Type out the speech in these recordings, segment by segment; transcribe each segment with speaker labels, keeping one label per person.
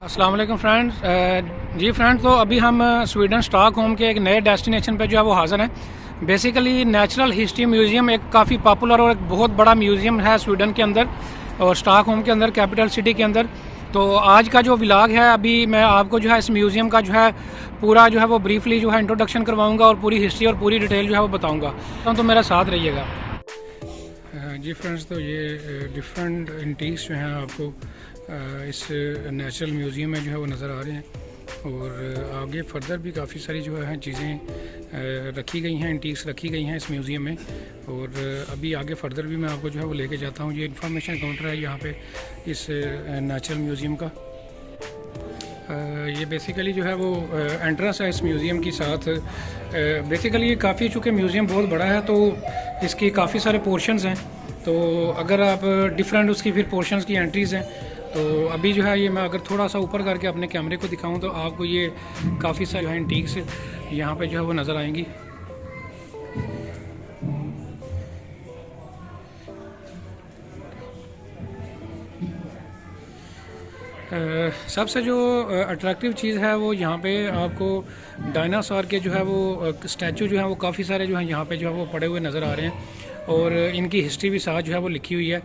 Speaker 1: अस्सलाम वालेकुम फ्रेंड्स। जी फ्रेंड्स, तो अभी हम स्वीडन स्टॉकहोम के एक नए डेस्टिनेशन पे जो है वो हाज़िर हैं। बेसिकली नेचुरल हिस्ट्री म्यूज़ियम एक काफ़ी पॉपुलर और एक बहुत बड़ा म्यूज़ियम है स्वीडन के अंदर और स्टॉकहोम के अंदर, कैपिटल सिटी के अंदर। तो आज का जो व्लॉग है, अभी मैं आपको जो है इस म्यूज़ियम का जो है पूरा जो है वो ब्रीफली जो है इंट्रोडक्शन करवाऊँगा और पूरी हिस्ट्री और पूरी डिटेल जो है वो बताऊँगा, तो मेरा साथ रहिएगा। जी फ्रेंड्स, तो ये डिफरेंट एंटीक्स जो हैं आपको इस नेचुरल म्यूज़ियम में जो है वो नज़र आ रहे हैं और आगे फर्दर भी काफ़ी सारी जो है चीज़ें रखी गई हैं, एंटीक्स रखी गई हैं इस म्यूज़ियम में। और अभी आगे फर्दर भी मैं आपको जो है वो लेके जाता हूँ। ये इंफॉर्मेशन काउंटर है यहाँ पे इस नेचुरल म्यूज़ियम का। ये बेसिकली जो है वो एंट्रेंस है इस म्यूज़ियम की साथ। बेसिकली ये काफ़ी, चूँकि म्यूज़ियम बहुत बड़ा है तो इसकी काफ़ी सारे पोर्शंस हैं। तो अगर आप डिफरेंट उसकी फिर पोर्शंस की एंट्रीज़ हैं, तो अभी जो है ये मैं अगर थोड़ा सा ऊपर करके अपने कैमरे को दिखाऊं तो आपको ये काफ़ी सारे एंटीक्स यहाँ पे जो है वो नज़र आएंगी। सबसे जो अट्रैक्टिव चीज़ है वो यहाँ पे आपको डायनासोर के जो है वो स्टैचू जो है वो काफ़ी सारे जो है यहाँ पे जो है वो पड़े हुए नज़र आ रहे हैं और इनकी हिस्ट्री भी साथ जो है वो लिखी हुई है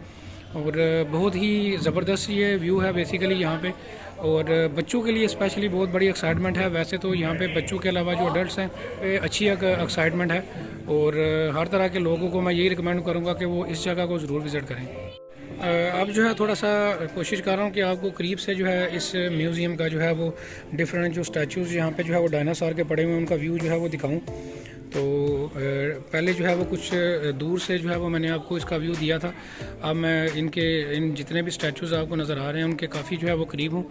Speaker 1: और बहुत ही ज़बरदस्त ये व्यू है बेसिकली यहाँ पे। और बच्चों के लिए स्पेशली बहुत बड़ी एक्साइटमेंट है। वैसे तो यहाँ पे बच्चों के अलावा जो अडल्ट्स हैं पे अच्छी एक्साइटमेंट है और हर तरह के लोगों को मैं यही रिकमेंड करूँगा कि वो इस जगह को ज़रूर विज़िट करें। अब जो है थोड़ा सा कोशिश कर रहा हूँ कि आपको करीब से जो है इस म्यूज़ियम का जो है वो डिफरेंट जो स्टैचूज़ यहाँ पे जो है वो डायनासोर के पड़े हुए हैं उनका व्यू जो है वो दिखाऊँ। तो पहले जो है वो कुछ दूर से जो है वो मैंने आपको इसका व्यू दिया था। अब मैं इन जितने भी स्टैचूज़ आपको नज़र आ रहे हैं उनके काफ़ी जो है वो करीब हूँ।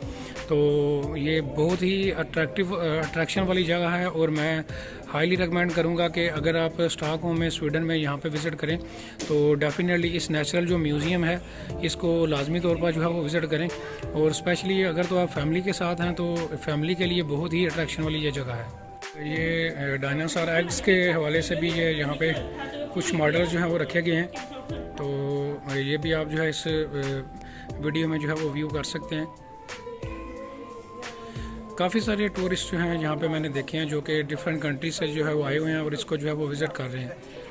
Speaker 1: तो ये बहुत ही अट्रैक्शन वाली जगह है और मैं हाईली रिकमेंड करूँगा कि अगर आप स्टॉकहोम में, स्वीडन में यहाँ पे विज़िट करें तो डेफिनेटली इस नेचुरल जो म्यूज़ियम है इसको लाजमी तौर पर जो है वो विज़िट करें। और स्पेशली अगर तो आप फैमिली के साथ हैं तो फैमिली के लिए बहुत ही अट्रैक्शन वाली ये जगह है। ये डायनासोर एग्स के हवाले से भी ये यहाँ पे कुछ मॉडल्स जो हैं वो रखे गए हैं। तो ये भी आप जो है इस वीडियो में जो है वो व्यू कर सकते हैं। काफ़ी सारे टूरिस्ट जो हैं यहाँ पे मैंने देखे हैं जो कि डिफरेंट कंट्री से जो है वो आए हुए हैं और इसको जो है वो विज़िट कर रहे हैं।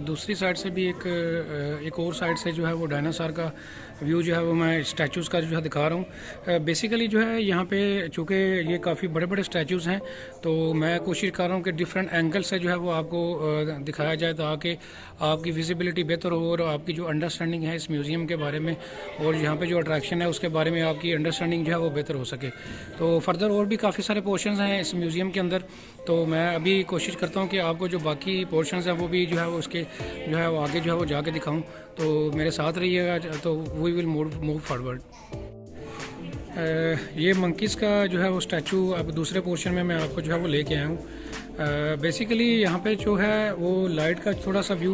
Speaker 1: दूसरी साइड से भी एक और साइड से जो है वो डायनासोर का व्यू जो है वो मैं स्टैचूज़ का जो है दिखा रहा हूँ। बेसिकली जो है यहाँ पे चूँकि ये काफ़ी बड़े बड़े स्टैचूज़ हैं तो मैं कोशिश कर रहा हूँ कि डिफरेंट एंगल से जो है वो आपको दिखाया जाए ताकि आपकी विजिबिलिटी बेहतर हो और आपकी जो अंडरस्टैंडिंग है इस म्यूज़ियम के बारे में और यहाँ पे जो अट्रैक्शन है उसके बारे में आपकी अंडरस्टैंडिंग जो है वो बेहतर हो सके। तो फर्दर और भी काफ़ी सारे पोर्शंस हैं इस म्यूज़ियम के अंदर। तो मैं अभी कोशिश करता हूँ कि आपको जो बाकी पोर्शंस हैं वो भी जो है वो उसके जो है वो आगे जो है वो जाके दिखाऊं। तो मेरे साथ रहिएगा तो वी विल मूव फॉरवर्ड। ये मंकीज़ का जो है वो स्टैचू अब दूसरे पोर्शन में मैं आपको जो है वो लेके आया हूँ। बेसिकली यहाँ पे जो है वो लाइट का थोड़ा सा व्यू,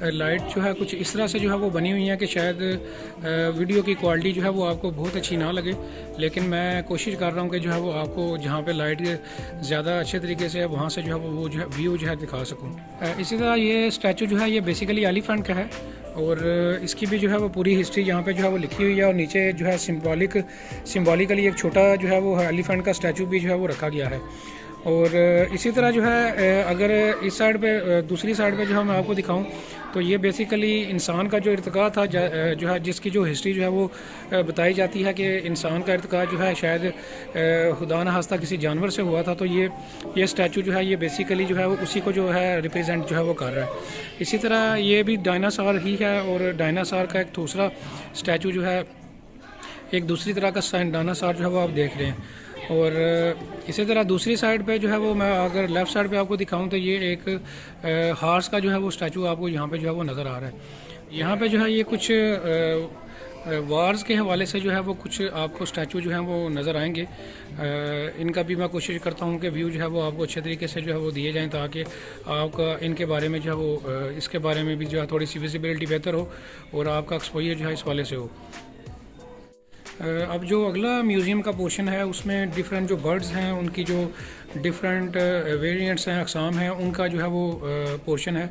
Speaker 1: लाइट जो है कुछ इस तरह से जो है वो बनी हुई है कि शायद वीडियो की क्वालिटी जो है वो आपको बहुत अच्छी ना लगे, लेकिन मैं कोशिश कर रहा हूँ कि जो है वो आपको जहाँ पे लाइट ज़्यादा अच्छे तरीके से वहाँ से जो है वो जो है व्यू जो है दिखा सकूँ। इसी तरह ये स्टैचू जो है ये बेसिकली एलिफेंट का है और इसकी भी जो है वो पूरी हिस्ट्री यहाँ पे जो है वो लिखी हुई है और नीचे जो है सिम्बॉलिकली एक छोटा जो है वो एलिफेंट का स्टैचू भी जो है वो रखा गया है। और इसी तरह जो है अगर इस साइड पे, दूसरी साइड पे जो है मैं आपको दिखाऊं तो ये बेसिकली इंसान का जो इर्तिका था जो है जिसकी जो हिस्ट्री जो है वो बताई जाती है कि इंसान का इर्तिका जो है शायद खुदा न खास्ता किसी जानवर से हुआ था। तो ये स्टैचू जो है ये बेसिकली जो है वो उसी को जो है रिप्रेजेंट जो है वो कर रहा है। इसी तरह ये भी डायनासोर ही है और डायनासोर का एक दूसरा स्टैचू जो है एक दूसरी तरह का डायनासोर जो है वो आप देख रहे हैं। और इसी तरह दूसरी साइड पे जो है वो मैं अगर लेफ़्ट साइड पे आपको दिखाऊं तो ये एक हार्स का जो है वो स्टैचू आपको यहाँ पे जो है वो नज़र आ रहा है। यहाँ पे जो है ये कुछ वार्स के हवाले से जो है वो कुछ आपको स्टैचू जो है वो नज़र आएंगे। इनका भी मैं कोशिश करता हूँ कि व्यू जो है वो आपको अच्छे तरीके से जो है वो दिए जाएँ ताकि आपका इनके बारे में जो है वो इसके बारे में भी जो है थोड़ी सी विजिबिलिटी बेहतर हो और आपका एक्सपोजर जो है इस वाले से हो। अब जो अगला म्यूज़ियम का पोर्शन है उसमें डिफरेंट जो बर्ड्स हैं उनकी जो डिफरेंट वेरिएंट्स हैं, अक़साम हैं, उनका जो है वो पोर्शन है।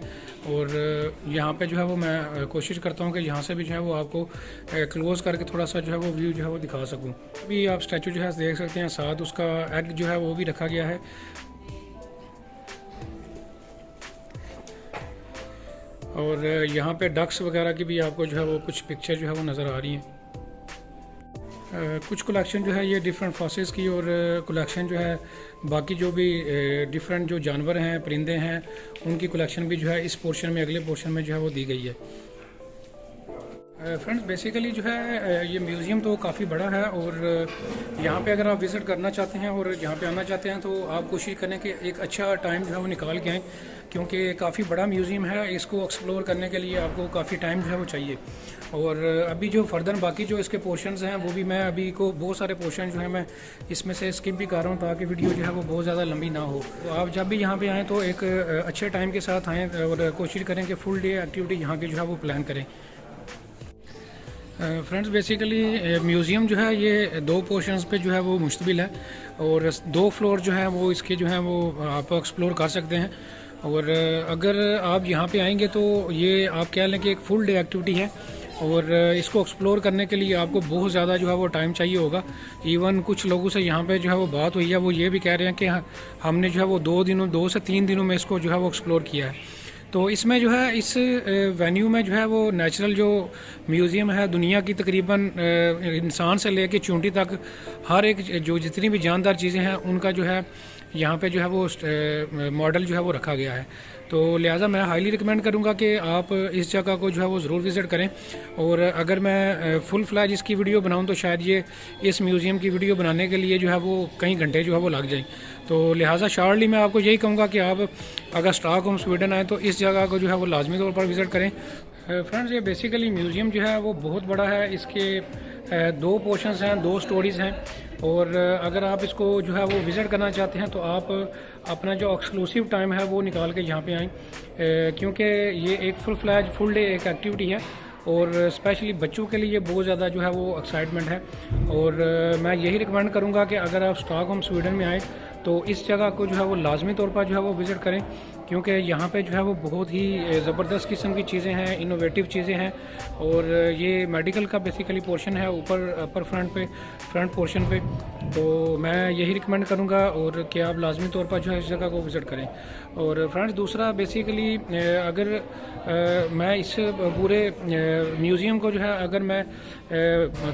Speaker 1: और यहाँ पे जो है वो मैं कोशिश करता हूँ कि यहाँ से भी जो है वो आपको क्लोज़ करके थोड़ा सा जो है वो व्यू जो है वो दिखा सकूँ। अभी आप स्टैचू जो है देख सकते हैं, साथ उसका एग जो है वो भी रखा गया है। और यहाँ पे डक्स वगैरह की भी आपको जो है वो कुछ पिक्चर जो है वो नज़र आ रही हैं। कुछ कलेक्शन जो है ये डिफरेंट फॉसिल्स की, और कलेक्शन जो है बाकी जो भी डिफरेंट जो जानवर हैं, परिंदे हैं, उनकी कलेक्शन भी जो है इस पोर्शन में, अगले पोर्शन में जो है वो दी गई है। फ्रेंड्स बेसिकली जो है ये म्यूज़ियम तो काफ़ी बड़ा है, और यहाँ पे अगर आप विज़िट करना चाहते हैं और यहाँ पे आना चाहते हैं तो आप कोशिश करें कि एक अच्छा टाइम जो है वो निकाल के आएँ, क्योंकि काफ़ी बड़ा म्यूज़ियम है। इसको एक्सप्लोर करने के लिए आपको काफ़ी टाइम जो है वो चाहिए। और अभी जो फर्दर बाकी जो इसके पोर्शंस हैं वो भी मैं अभी को बहुत सारे पोर्शन जो है मैं इसमें से स्किप भी कर रहा हूँ, ताकि वीडियो जो है वो बहुत ज़्यादा लंबी ना हो। तो आप जब भी यहाँ पे आएँ तो एक अच्छे टाइम के साथ आएँ और कोशिश करें कि फुल डे एक्टिविटी यहाँ की जो है वो प्लान करें। फ्रेंड्स बेसिकली म्यूज़ियम जो है ये 2 पोर्शंस पे जो है वो मुश्तमिल है, और 2 फ्लोर जो है वो इसके जो है वो आप एक्सप्लोर कर सकते हैं। और अगर आप यहाँ पे आएंगे तो ये आप कह लें कि एक फुल डे एक्टिविटी है, और इसको एक्सप्लोर करने के लिए आपको बहुत ज़्यादा जो है वो टाइम चाहिए होगा। इवन कुछ लोगों से यहाँ पे जो है वो बात हुई है, वो ये भी कह रहे हैं कि हमने जो है वो 2 से 3 दिनों में इसको जो है वो एक्सप्लोर किया है। तो इसमें जो है इस वेन्यू में जो है वो नेचुरल जो म्यूज़ियम है, दुनिया की तकरीबन इंसान से लेकर चूंटी तक हर एक जो जितनी भी जानदार चीज़ें हैं उनका जो है यहाँ पे जो है वो मॉडल जो है वो रखा गया है। तो लिहाजा मैं हाईली रिकमेंड करूँगा कि आप इस जगह को जो है वो ज़रूर विज़िट करें। और अगर मैं फुल फ्लैज इसकी वीडियो बनाऊँ तो शायद ये इस म्यूज़ियम की वीडियो बनाने के लिए जो है वो कई घंटे जो है वो लग जाए। तो लिहाजा शॉर्टली मैं आपको यही कहूँगा कि आप अगर स्टॉकहोम स्वीडन आए तो इस जगह को जो है वो लाजमी तौर पर विज़िट करें। फ्रेंड्स ये बेसिकली म्यूज़ियम जो है वो बहुत बड़ा है। इसके 2 पोर्शंस हैं, 2 स्टोरीज़ हैं, और अगर आप इसको जो है वो विज़िट करना चाहते हैं तो आप अपना जो एक्सक्लूसिव टाइम है वो निकाल के यहाँ पे आएँ, क्योंकि ये एक फुल डे एक एक्टिविटी है, और स्पेशली बच्चों के लिए बहुत ज़्यादा जो है वो एक्साइटमेंट है। और मैं यही रिकमेंड करूँगा कि अगर आप स्टॉकहोम स्वीडन में आएँ तो इस जगह को जो है वो लाजमी तौर पर जो है वो विज़िट करें, क्योंकि यहाँ पे जो है वो बहुत ही ज़बरदस्त किस्म की चीज़ें हैं, इनोवेटिव चीज़ें हैं। और ये मेडिकल का बेसिकली पोर्शन है ऊपर अपर फ्रंट पोर्शन पे। तो मैं यही रिकमेंड करूँगा और कि आप लाजमी तौर पर जो है इस जगह को विज़िट करें। और फ्रेंड्स दूसरा बेसिकली अगर मैं इस पूरे म्यूज़ियम को जो है अगर मैं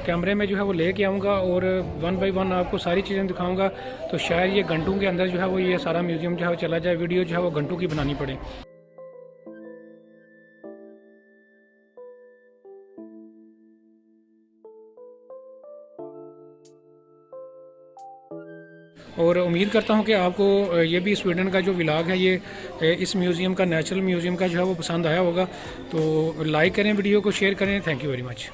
Speaker 1: कैमरे में जो है वो लेके आऊँगा और 1 बाय 1 आपको सारी चीज़ें दिखाऊँगा तो शायद ये घंटों के अंदर जो है वो ये सारा म्यूज़ियम जो है वो चला जाए, वीडियो जो है वो घंटों की बनानी पड़े। और उम्मीद करता हूँ कि आपको ये भी स्वीडन का जो व्लॉग है ये इस म्यूज़ियम का, नेचुरल म्यूज़ियम का जो है वो पसंद आया होगा। तो लाइक करें, वीडियो को शेयर करें। Thank you very much.